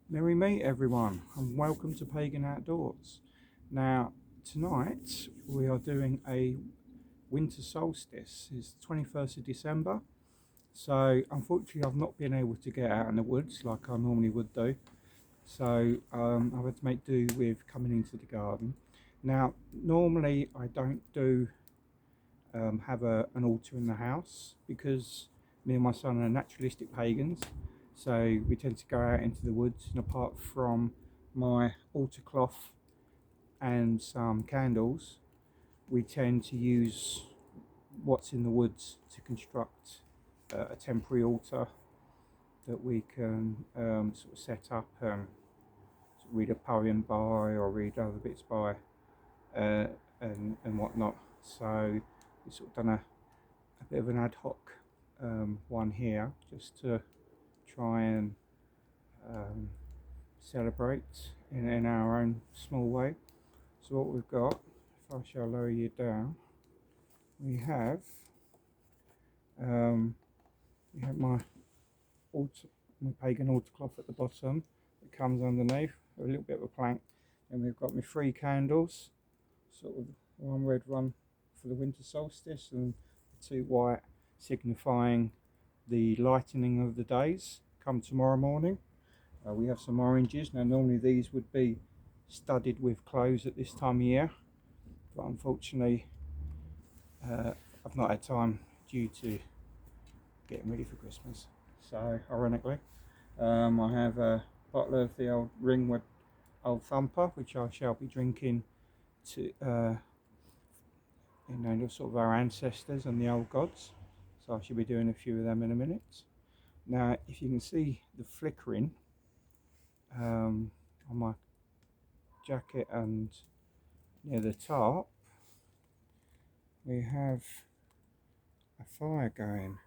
Merry meet everyone and welcome to Pagan Outdoors. Now tonight we are doing a winter solstice. It's the 21st of December, so unfortunately I've not been able to get out in the woods like I normally would do. So I've had to make do with coming into the garden. Now normally I don't do have an altar in the house because me and my son are naturalistic pagans, so we tend to go out into the woods, and apart from my altar cloth and some candles, we tend to use what's in the woods to construct a temporary altar that we can sort of set up and sort of read a poem by or read other bits by uh, and whatnot. So we've sort of done a bit of an ad hoc one here just to try and um, celebrate in our own small way. So what we've got, if I shall lower you down, we have um, my altar, my pagan altar cloth at the bottom. It comes underneath a little bit of a plank, and we've got my three candles, sort of one red one for the winter solstice and two white, signifying the lightening of the days come tomorrow morning. We have some oranges. Now normally these would be studded with clothes at this time of year, but unfortunately I've not had time due to getting ready for Christmas. So ironically, I have a bottle of the old Ringwood Old Thumper, which I shall be drinking to sort of our ancestors and the old gods. So I should be doing a few of them in a minute. Now, if you can see the flickering on my jacket and near the top, we have a fire going,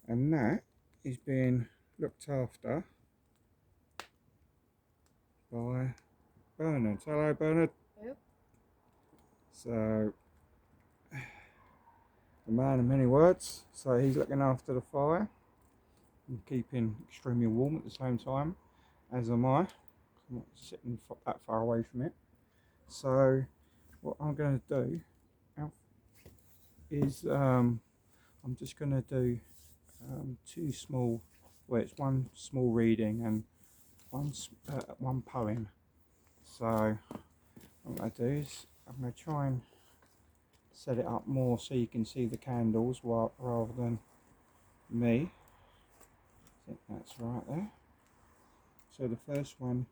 and that is being looked after by Bernard. Hello, Bernard. Yep. So, the man of many words. So he's looking after the fire and keeping extremely warm at the same time, as am I. I'm not sitting that far away from it. So what I'm going to do is I'm just going to do two small, well, it's one small reading and one poem. So what I'm going to do is I'm going to try and set it up more so you can see the candles rather than me. I think that's right there. So the first one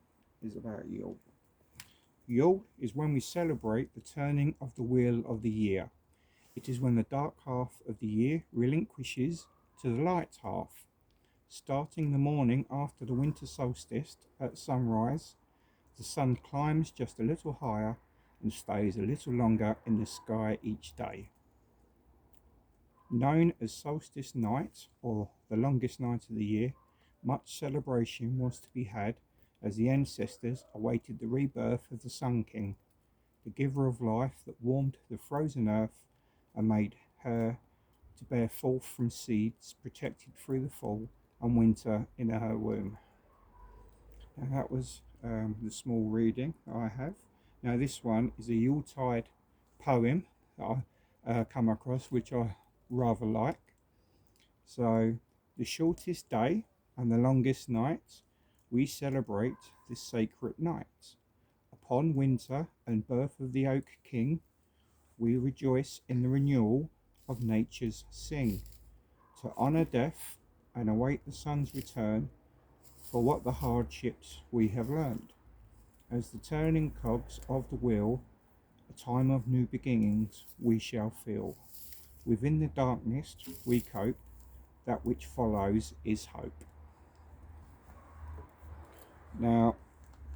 is about Yule. Yule is when we celebrate the turning of the wheel of the year. It is when the dark half of the year relinquishes to the light half. Starting the morning after the winter solstice at sunrise, the sun climbs just a little higher and stays a little longer in the sky each day. Known as solstice night, or the longest night of the year, much celebration was to be had as the ancestors awaited the rebirth of the Sun King, the giver of life that warmed the frozen earth and made her to bear forth from seeds protected through the fall and winter in her womb. Now that was the small reading I have. Now this one is a Yuletide poem that I come across, which I rather like. So, the shortest day and the longest night, we celebrate this sacred night. Upon winter and birth of the Oak King, we rejoice in the renewal of nature's sing, to honour death and await the sun's return for what the hardships we have learned. As the turning cogs of the wheel, a time of new beginnings we shall feel. Within the darkness we cope, that which follows is hope. Now,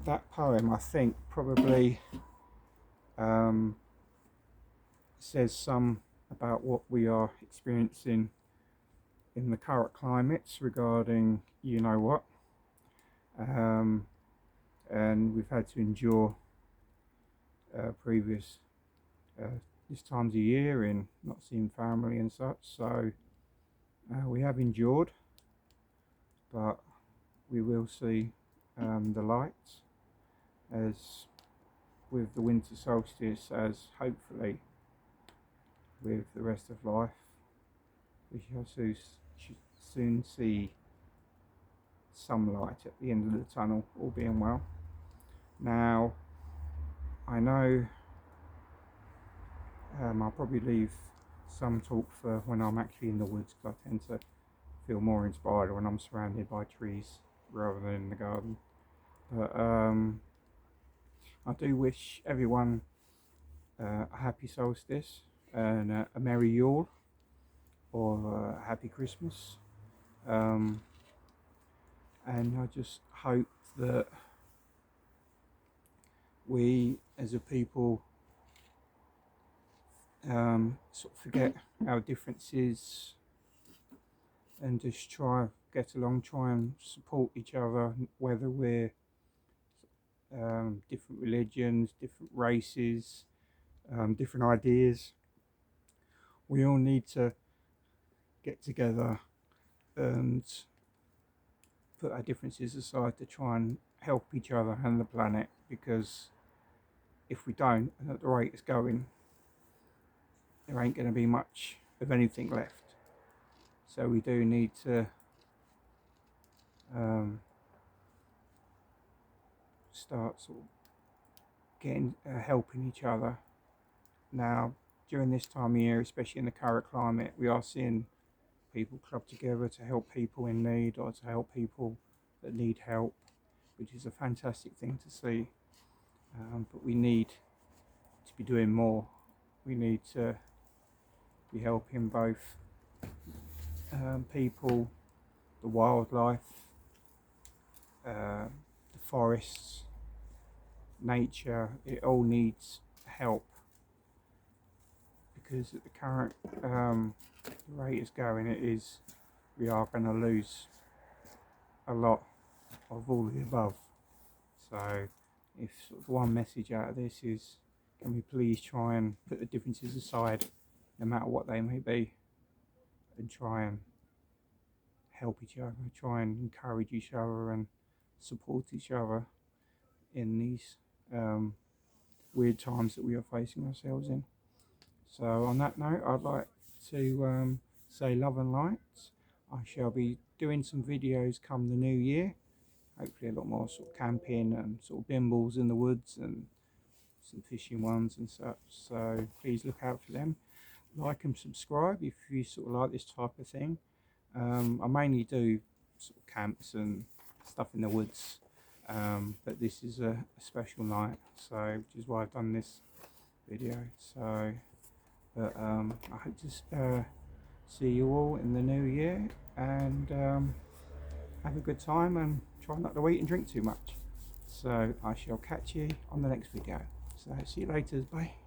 that poem, I think, probably says some about what we are experiencing in the current climates regarding you know what. And we've had to endure previous this times of year in not seeing family and such. So we have endured, but we will see the light, as with the winter solstice, as hopefully with the rest of life we shall soon see some light at the end of the tunnel, all being well. Now, I know I'll probably leave some talk for when I'm actually in the woods, because I tend to feel more inspired when I'm surrounded by trees rather than in the garden. But I do wish everyone a happy solstice and a merry yule, or a happy Christmas. And I just hope that we as a people sort of forget our differences and just try get along, try and support each other, whether we're different religions, different races, different ideas. We all need to get together and put our differences aside to try and help each other and the planet, because if we don't, and at the rate it's going, there ain't going to be much of anything left. So we do need to start sort of getting helping each other. Now, during this time of year, especially in the current climate, we are seeing people club together to help people in need, or to help people that need help, which is a fantastic thing to see. But we need to be doing more. We need to be helping both people, the wildlife, the forests, nature. It all needs help, because at the current rate it's going, we are going to lose a lot of all the above. So if sort of one message out of this is, can we please try and put the differences aside, no matter what they may be, and try and help each other, try and encourage each other and support each other in these weird times that we are facing ourselves in. So on that note, I'd like to say love and light. I shall be doing some videos come the new year, hopefully a lot more sort of camping and sort of bimbles in the woods and some fishing ones and such, so please look out for them. Like and subscribe if you sort of like this type of thing. I mainly do sort of camps and stuff in the woods, but this is a special night, so which is why I've done this video. So but I hope to see you all in the new year, and have a good time, and try not to eat and drink too much. So I shall catch you on the next video. So see you later, bye.